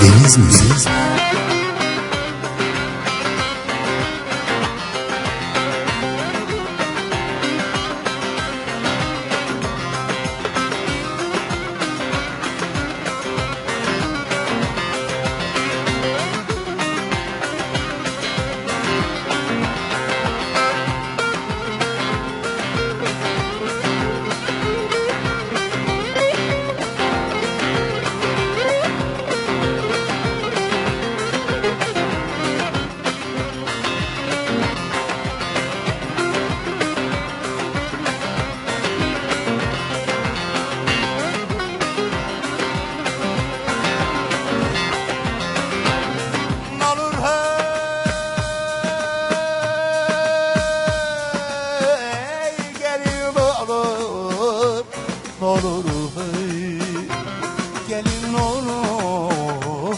Deniz müziği. Olur hey, gelin olur,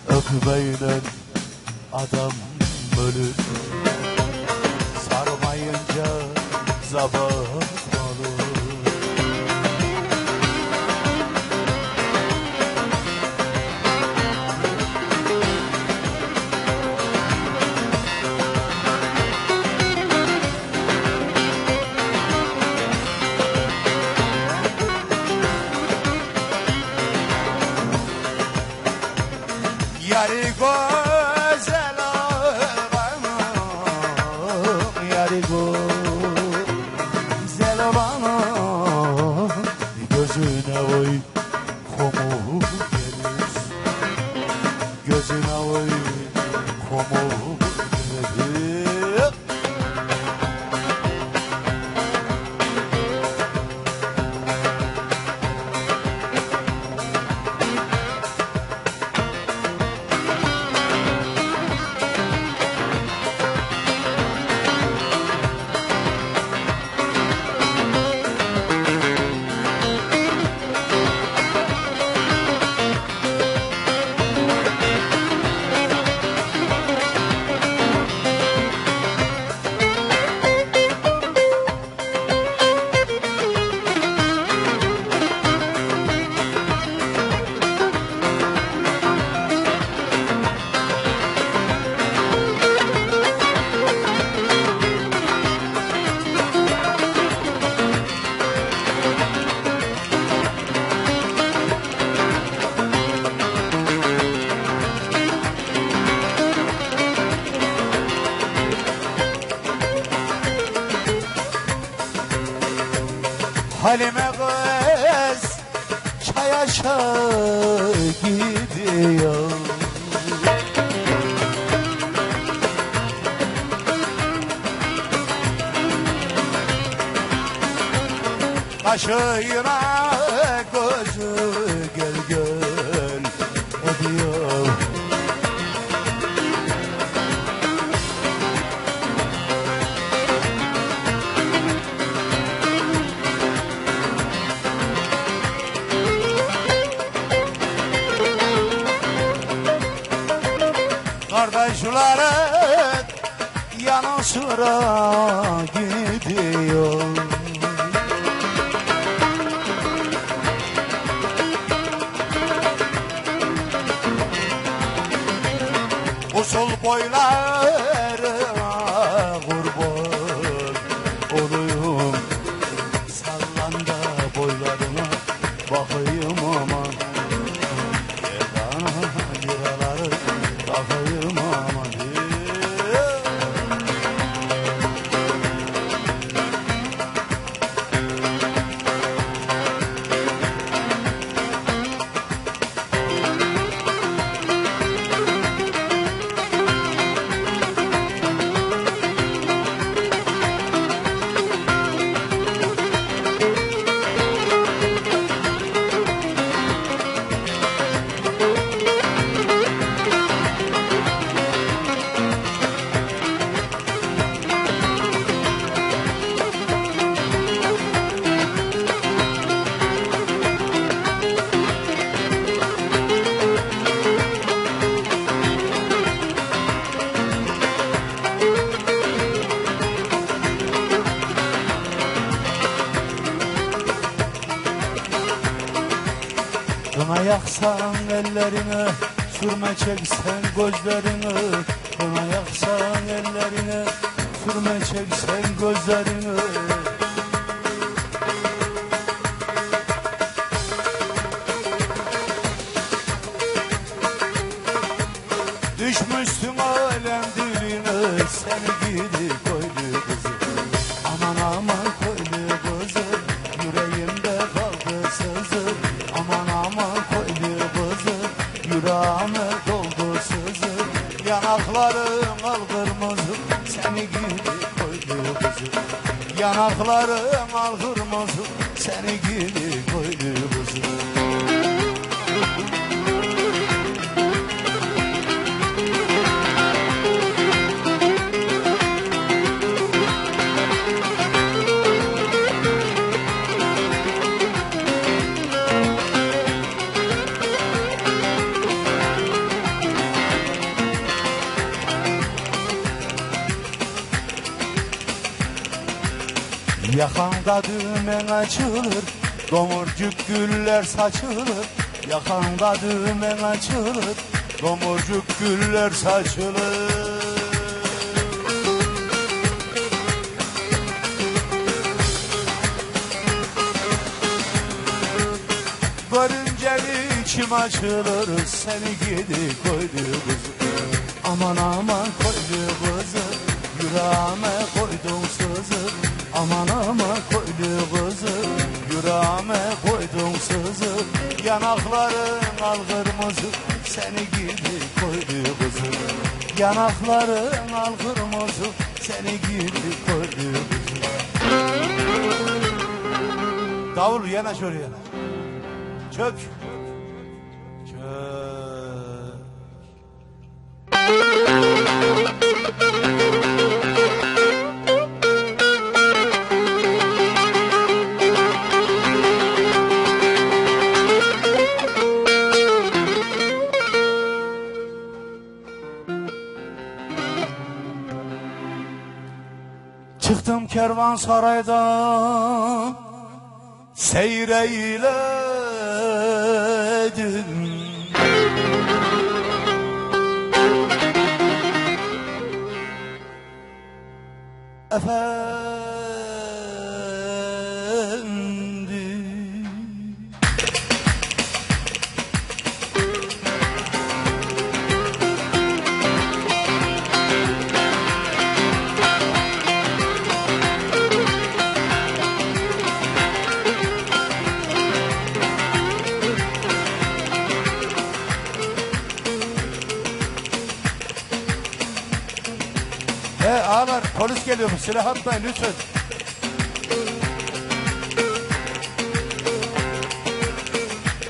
öpmeyle adam ölür, sarmayınca zabat olur. Yari güzel olanım, yari güzel olanım, gözüne oy komu gelir, gözüne oy komu gelir. Halime kız çayaşa gidiyor, kaşığına gözü gel gel ediyor. Kardeşlerin yanı sıra gidiyor, usul boylarına kurban olayım, sallan da boylarına bakayım aman, bana liraları bakayım aman. Kına yaksan ellerine Sürme çeksen gözlerini, kına yaksan ellerini. Sürme çeksen gözlerini. Düşmüşsün alem diline, seni gidi koydu kızı. Aman aman koydu kızı, yüreğimde kaldı sızı. Aman aman koydu kızı, yüreğime doldu sızı. Yanaklarım al kırmızı, seni gidi koydu kızı. Yanaklarım al kırmızı, seni gidi koydu kızı. Yakanda düğmen açılır, domurcuk güller saçılır. Yakanda düğmen açılır, domurcuk güller saçılır. Görünce içim açılır, seni gidi koydu kızı. Aman aman koydu kızı, yüreğime koydum sızı. Aman aman koydu kızı, yüreğime koydum sızı. Yanakların al kırmızı, seni gidi koydu kızı. Yanakların al kırmızı, seni gidi koydu kızı. Davul yanaş oraya. Çök. Çök. Çıktım kervansaraydan, seyreyledim. Efendim, ağalar polis geliyormuş, silah atmayın lütfen.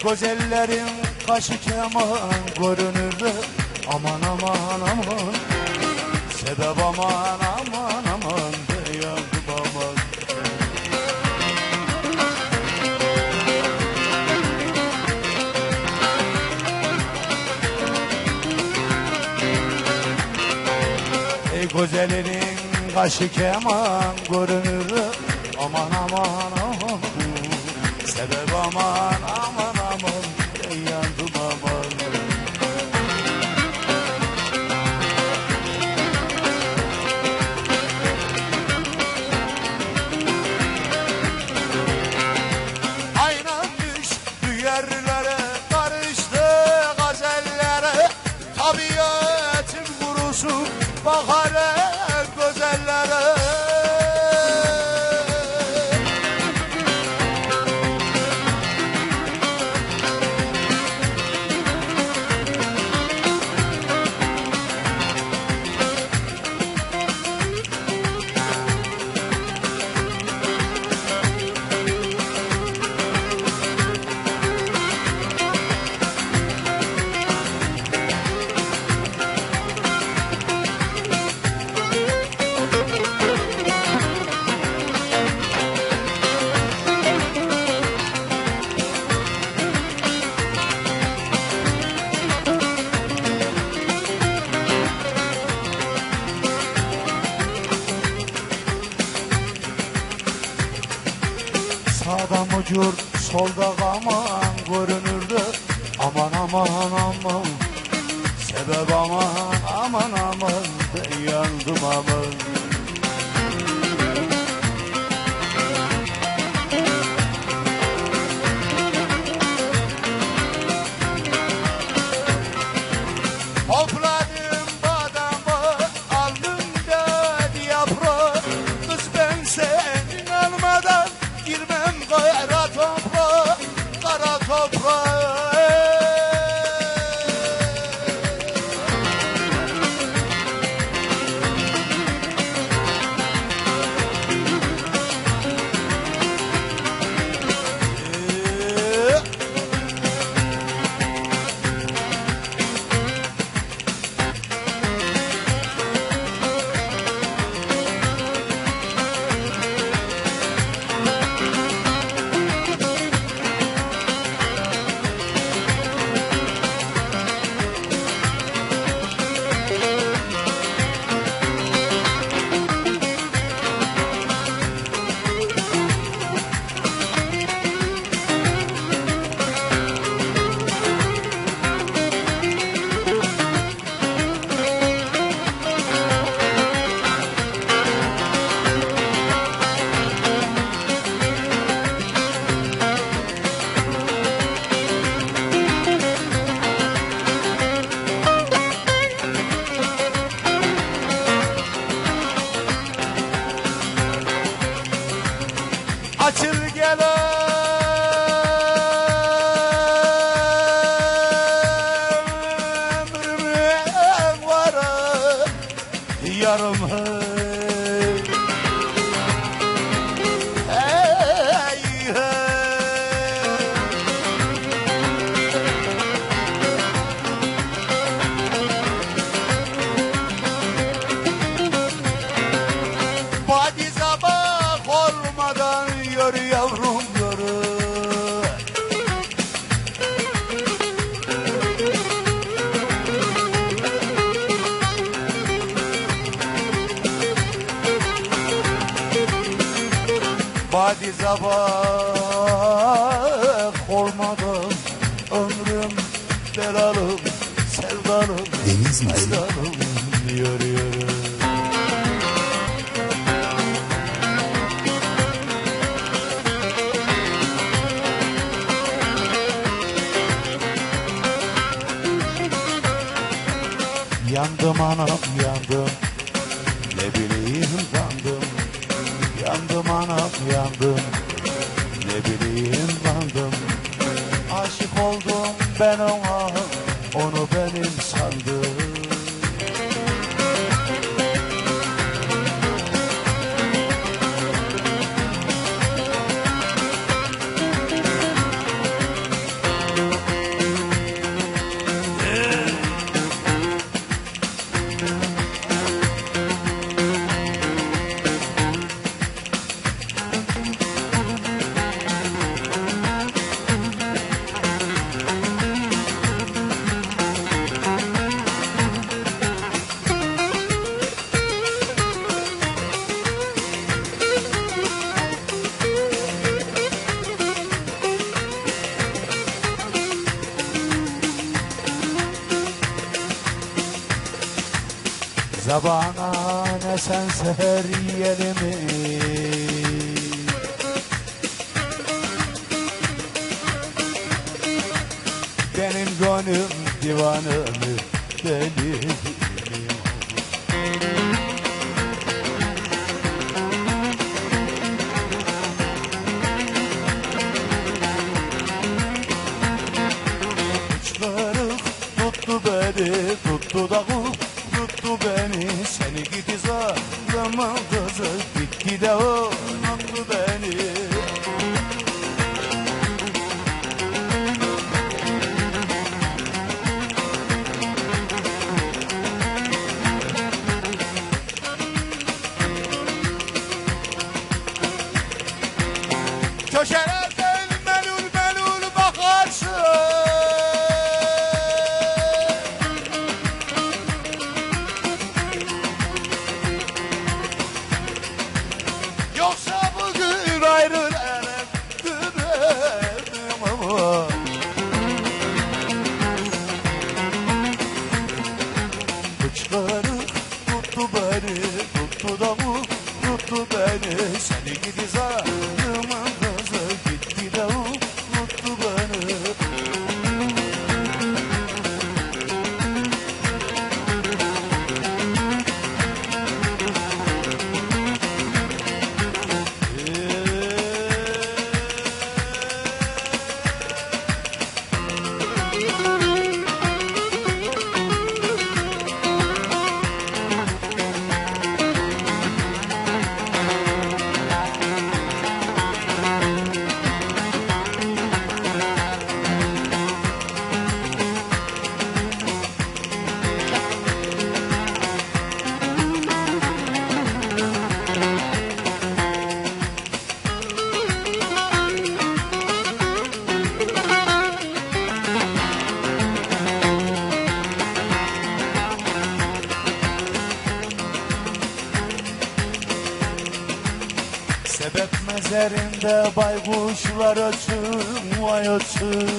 Güzellerin kaşı keman görünür. Aman aman aman, sebep aman aman aman, yandım aman. Güzelinin kaşı keman görünür. Aman aman aman, sebep aman aman aman, yandım aman. Aynen düştü yerlere, karıştı gazellere. Tabiatın kurusu bakar gözellere. Sağda mucur, solda kaman görünürdü. Aman aman aman, Sebep aman aman aman ben yandım aman. Topladım badamı aldım dedi yaprağı. Kız ben senin almadan girmem kara toprağa, kara toprağa. Açıl gel ömrüme varım yarım hey, hey, hey. Badi sabah olmadan yürü yavrum yürü. Badi sabah olmadan ömrüm belalım sevdalım Deniz mi? sevdalım yürü yürü. Yandım anam yandım, ne bileyim kandım. Yandım anam yandım, ne bileyim kandım. Aşık oldum ben ona, onu benim sandım. Zabana ne sen seher yelimi, benim gönlüm divanımı deli. Uçlarım tuttu beni, tuttu da tuttu beni. Seni gidi zaman kızı, gitti de unuttu beni. Köşelerden melul melul bakarsın. ışıkları tuttu beni, tuttu da bu, tuttu beni. Seni gidi zalimin kızı gitti de o, tuttu beni. Sebep mezarında baykuşlar açın, vay açın.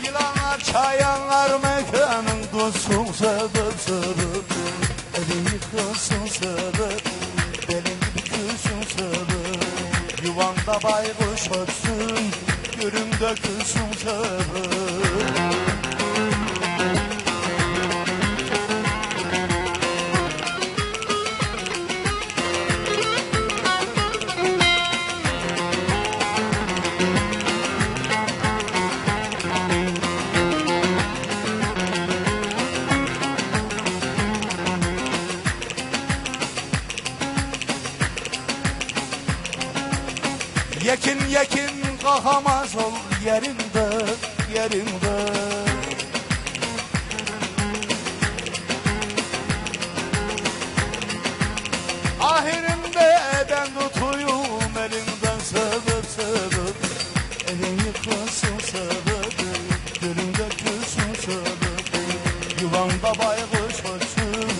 Yılanlar, çayanlar mekanın dursun sebep sebep. Elin yıkılsın sebep, belin gibi külsün sebep. Yuvanda baykuş açsın, gülüm dökülsün sebep. Yekin yekin kalkamaz ol yerinde, yerinde. Ahirinde ben tutuyum elinden sebep sebep. Elin yıkılsın sebep, gülüm dökülsün sebep. Yuvanda baykuş açsın,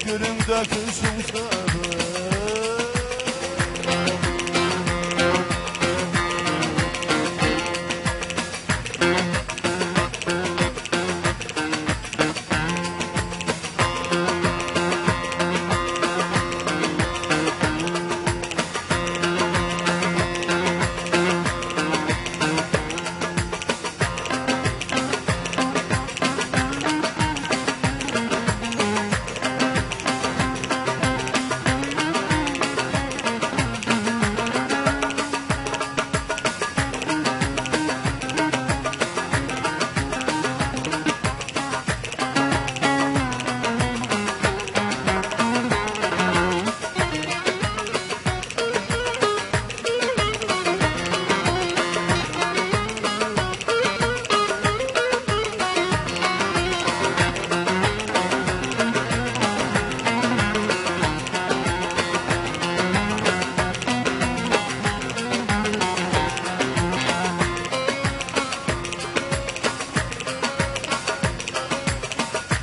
gülüm dökülsün sebep.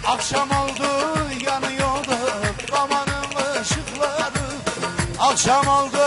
Akşam oldu yanıyordu kamanın ışıkları. Akşam oldu